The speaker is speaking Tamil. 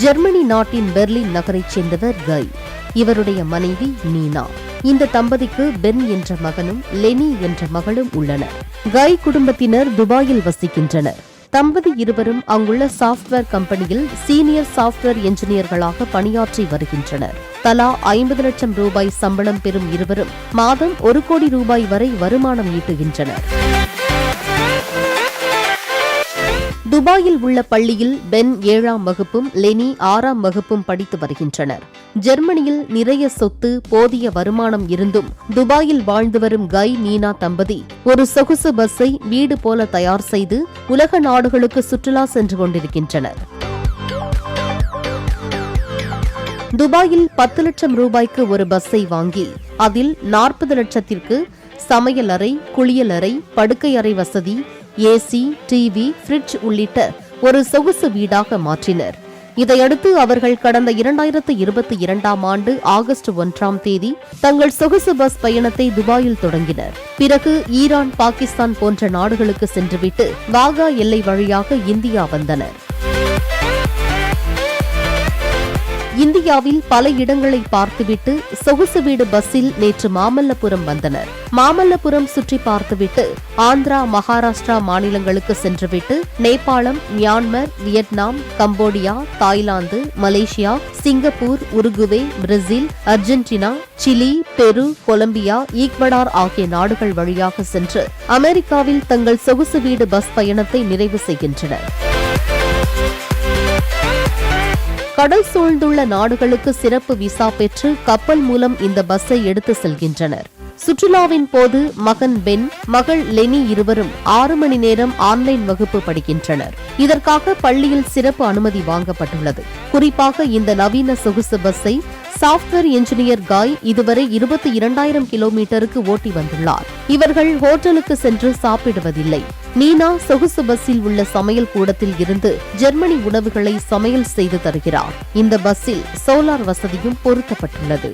ஜெர்மனி நாட்டின் பெர்லின் நகரைச் சேர்ந்தவர் கை. இவருடைய மனைவி நீனா. இந்த தம்பதிக்கு பென் என்ற மகனும் லெனி என்ற மகளும் உள்ளனர். கை குடும்பத்தினர் துபாயில் வசிக்கின்றனர். தம்பதி இருவரும் அங்குள்ள சாப்ட்வேர் கம்பெனியில் சீனியர் சாப்ட்வேர் என்ஜினியர்களாக பணியாற்றி வருகின்றனர். தலா 50 லட்சம் ரூபாய் சம்பளம் பெறும் இருவரும் மாதம் 1 கோடி ரூபாய் வரை வருமானம் ஈட்டுகின்றனர். துபாயில் உள்ள பள்ளியில் பென் 7ஆம் வகுப்பும் லெனி 6ஆம் வகுப்பும் படித்து வருகின்றனர். ஜெர்மனியில் நிறைய சொத்து, போதிய வருமானம் இருந்தும் துபாயில் வாழ்ந்து வரும் கை நீனா தம்பதி ஒரு சொகுசு பஸ்ஸை வீடு போல தயார் செய்து உலக நாடுகளுக்கு சுற்றுலா சென்று கொண்டிருக்கின்றனர். துபாயில் 10 லட்சம் ரூபாய்க்கு ஒரு பஸ்ஸை வாங்கி அதில் 40 லட்சத்திற்கு சமையல் அறை, குளியலறை, படுக்கை அறை வசதி, ஏசி, டிவி, ஃபிரிட்ஜ் உள்ளிட்ட ஒரு சொகுசு வீடாக மாற்றினர். இதையடுத்து அவர்கள் கடந்த 2022ஆம் ஆண்டு ஆகஸ்ட் 1ஆம் தேதி தங்கள் சொகுசு பஸ் பயணத்தை துபாயில் தொடங்கினர். பிறகு ஈரான், பாகிஸ்தான் போன்ற நாடுகளுக்கு சென்றுவிட்டு வாகா எல்லை வழியாக இந்தியா வந்தனர். இந்தியாவில் பல இடங்களை பார்த்துவிட்டு சொகுசு வீடு பஸ்ஸில் நேற்று மாமல்லபுரம் வந்தனர். மாமல்லபுரம் சுற்றி பார்த்துவிட்டு ஆந்திரா, மகாராஷ்டிரா மாநிலங்களுக்கு சென்றுவிட்டு நேபாளம், Myanmar, Vietnam, Cambodia, Thailand, Malaysia, Singapore, Uruguay, Brazil, Argentina, Chile, Peru, Colombia, Ecuador ஆகிய நாடுகள் வழியாக சென்று அமெரிக்காவில் தங்கள் சொகுசு வீடு பஸ் பயணத்தை நிறைவு செய்கின்றனர். கடல் சூழ்ந்துள்ள நாடுகளுக்கு சிறப்பு விசா பெற்று கப்பல் மூலம் இந்த பஸ்ஸை எடுத்து செல்கின்றனர். சுற்றுலாவின் போது மகன் பென், மகள் லெனி இருவரும் 6 மணி நேரம் ஆன்லைன் வகுப்பு படிக்கின்றனர். இதற்காக பள்ளியில் சிறப்பு அனுமதி வாங்கப்பட்டுள்ளது. குறிப்பாக இந்த நவீன சொகுசு பஸ்ஸை சாப்ட்வேர் என்ஜினியர் காய் இதுவரை 22,000 கிலோமீட்டருக்கு ஓட்டி வந்துள்ளார். இவர்கள் ஹோட்டலுக்கு சென்று சாப்பிடுவதில்லை. நீனா சொகுசு பஸ்ஸில் உள்ள சமையல் கூடத்தில் இருந்து ஜெர்மனி உணவுகளை சமையல் செய்து தருகிறார். இந்த பஸ்ஸில் சோலார் வசதியும் பொருத்தப்பட்டுள்ளது.